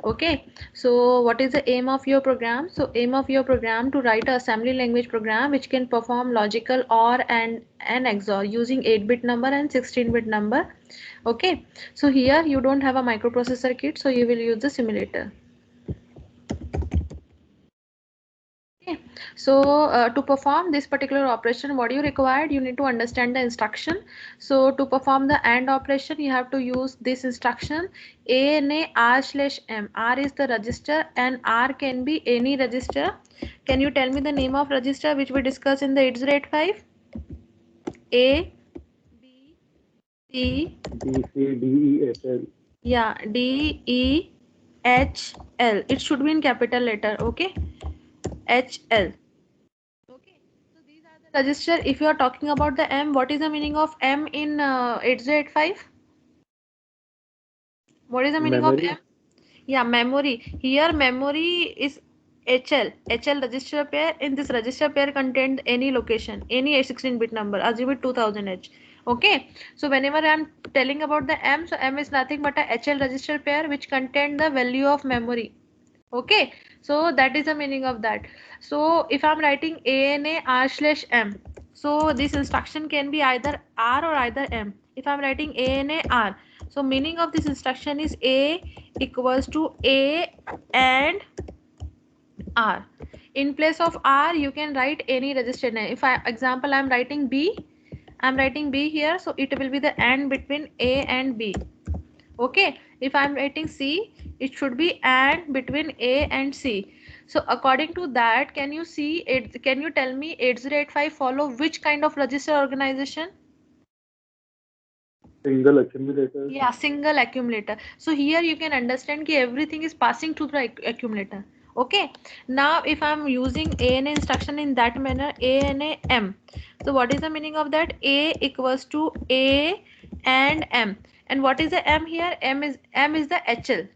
Okay, so what is the aim of your program? So aim of your program to write a assembly language program which can perform logical OR and XOR using 8-bit number and 16-bit number. Okay, so here you don't have a microprocessor kit, so you will use the simulator. Okay, so to perform this particular operation, what you required, you need to understand the instruction. So to perform the AND operation, you have to use this instruction ANA R/M. R is the register and R can be any register. Can you tell me the name of register which we discussed in the 8085? A, B, C, D C D E H L. yeah, D, E, H, L. It should be in capital letter, okay? H, L. Okay, so these are the register. If you are talking about the M, what is the meaning of M in 8085? What is the meaning of Memory. M? Yeah, memory. Here memory is HL. HL register pair. In this register pair contained any location, any 16-bit number, assume it 2000H. Okay, so whenever I am telling about the M, so M is nothing but a HL register pair which contain the value of memory. Okay, so that is the meaning of that. So if I'm writing ANA R/M, so this instruction can be either R or either M. If I'm writing ANA R, so meaning of this instruction is A equals to A and R. In place of R, you can write any register name. If I example I'm writing B, I'm writing B here, so it will be the AND between A and B. Okay, if I'm writing C, it should be AND between A and C. So according to that, can you see it? Can you tell me 8085 follow which kind of register organization? Single accumulator. Yeah, single accumulator. So here you can understand that everything is passing to the accumulator. Okay, now if I'm using ANA instruction in that manner, ANA M. So what is the meaning of that? A equals to A and M. And what is the M here? M is the HL.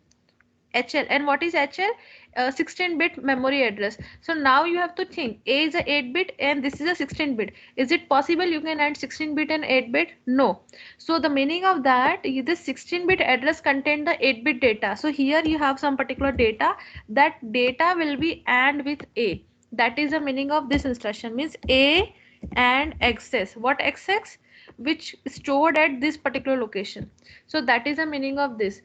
HL. And what is HL? 16-bit memory address. So now you have to think A is a 8-bit and this is a 16-bit. Is it possible you can add 16-bit and 8-bit? No. So the meaning of that is this 16-bit address contain the 8-bit data. So here you have some particular data. That data will be AND with A. That is the meaning of this instruction, means A and access. What access? Which stored at this particular location. So that is the meaning of this.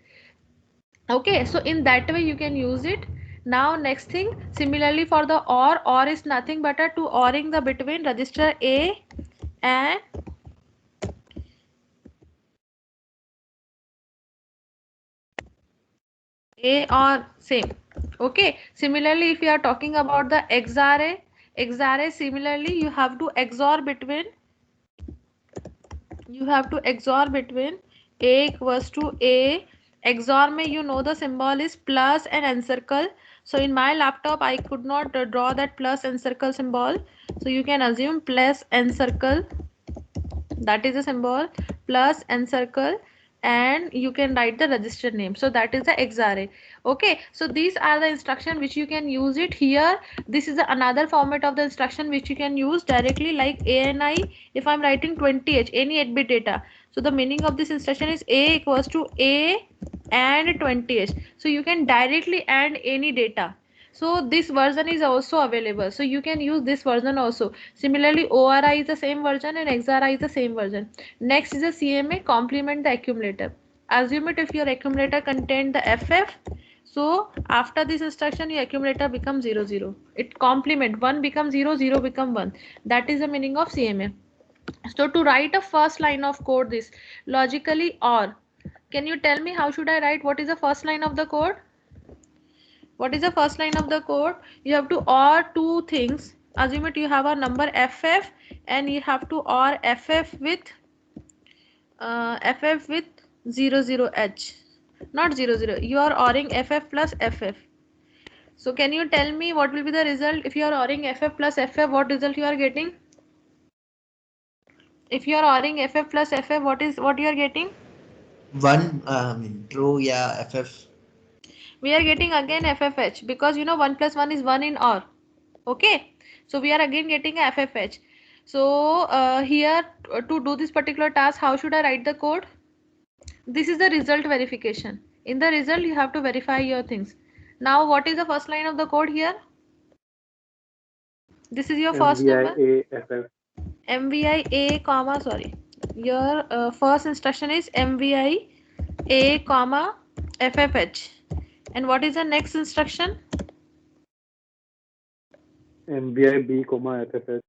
Okay, so in that way you can use it. Now next thing, similarly for the or is nothing but a to oring the between register A and A or same. Okay, similarly if you are talking about the XRA similarly you have to XOR between A equals to A. XOR may you know the symbol is plus and encircle. So in my laptop I could not draw that plus encircle symbol. So you can assume plus encircle, that is a symbol, plus encircle, and you can write the register name. So that is the XRA. Okay, so these are the instruction which you can use it here. This is another format of the instruction which you can use directly, like ANI. If I'm writing 20H, any 8-bit data, so the meaning of this instruction is A equals to A and 20H. So you can directly add any data. So this version is also available, so you can use this version also. Similarly ORI is the same version and XRI is the same version. Next is the CMA, complement the accumulator. Assume it if your accumulator contained the FF, so after this instruction your accumulator becomes 0 0. It complement, 1 becomes 0 0 become 1. That is the meaning of CMA. So to write a first line of code, this logically or, can you tell me how should I write? What is the first line of the code? What is the first line of the code? You have to or two things. Assume it you have a number FF and you have to or FF with 00H, not 00. You are ORing FF plus FF. So can you tell me what will be the result if you are ORing FF plus FF? What result you are getting? If you are ORing FF plus FF, what you are getting? One, true, yeah, FF. We are getting again FFH because you know 1 plus 1 is 1 in OR. Okay, so we are again getting a FFH. So here to do this particular task, how should I write the code? This is the result verification. In the result, you have to verify your things. Now, what is the first line of the code here? This is your first number. MVIA-FF. MVI A sorry. Your first instruction is MVI A FFH. And what is the next instruction? MVI-B, FFH.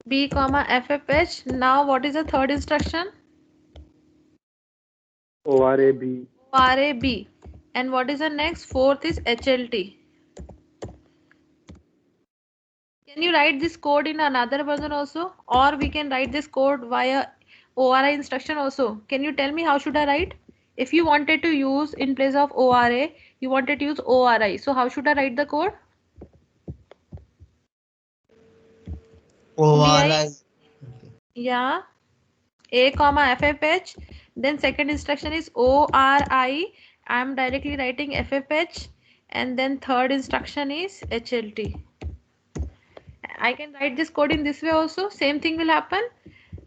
B FFH. Now, what is the third instruction? ORA-B. ORA-B. And what is the next? Fourth is HLT. Can you write this code in another version also? Or we can write this code via ORI instruction also. Can you tell me how should I write? If you wanted to use in place of ORA, you wanted to use ORI. So how should I write the code? ORI. Yeah. A FFH. Then second instruction is ORI. I am directly writing FFH. And then third instruction is HLT. I can write this code in this way also. Same thing will happen.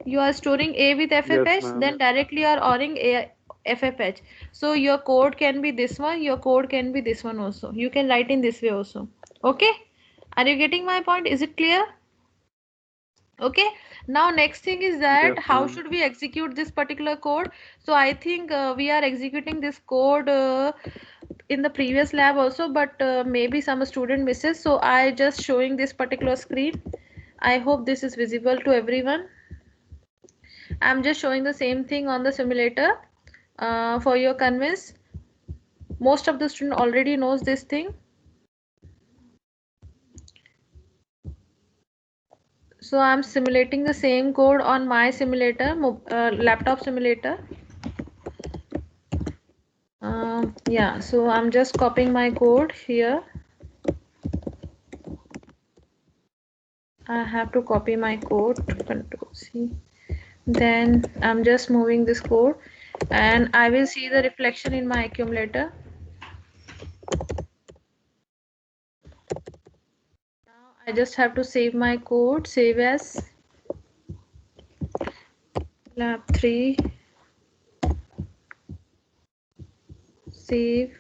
You are storing A with FFH, Yes, then directly you are ORing A FFH. So your code can be this one, your code can be this one also. You can write in this way also. Okay? Are you getting my point? Is it clear? Okay. Now next thing is that Yes, how ma'am. should we execute this particular code? So I think we are executing this code in the previous lab also, but maybe some student misses. So I just showing this particular screen. I hope this is visible to everyone. I'm just showing the same thing on the simulator for your convince. Most of the student already knows this thing. So I'm simulating the same code on my simulator, laptop simulator. Yeah, so I'm just copying my code here. I have to copy my code, Control C. Then I'm just moving this code and I will see the reflection in my accumulator. Now I just have to save my code, save as lab 3, save,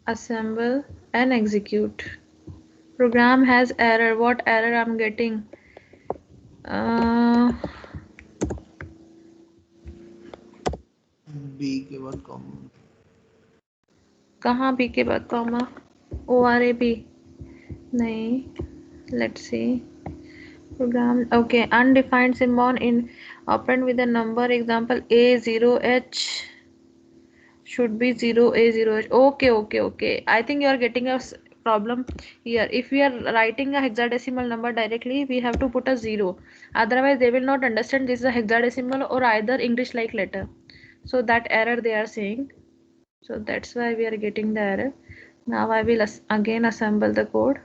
assemble and execute. Program has error. What error I'm getting? B के बाद comma. कहाँ B के बाद comma? ORAB नहीं. Let's see. Program. Okay, undefined symbol in operand with a number. Example A0H should be 0A0H. Okay. I think you are getting a problem here. If we are writing a hexadecimal number directly, we have to put a 0. Otherwise they will not understand this is a hexadecimal or either English like letter. So that error they are saying. So that's why we are getting the error. Now I will again assemble the code.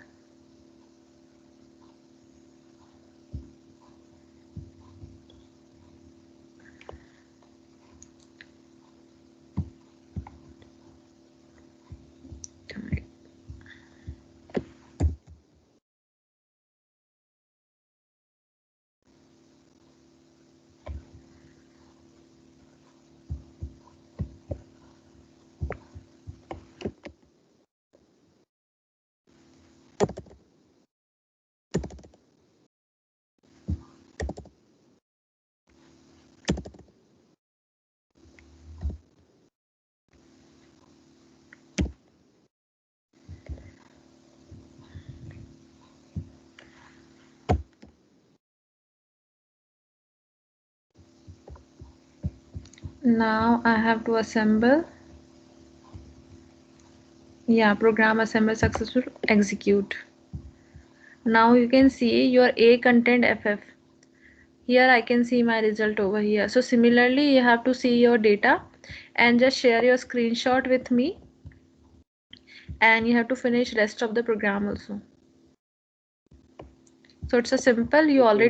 Now I have to assemble. Yeah, program assemble successful, execute. Now you can see your A content FF. Here I can see my result over here. So similarly you have to see your data and just share your screenshot with me, and you have to finish rest of the program also. So it's a simple, you already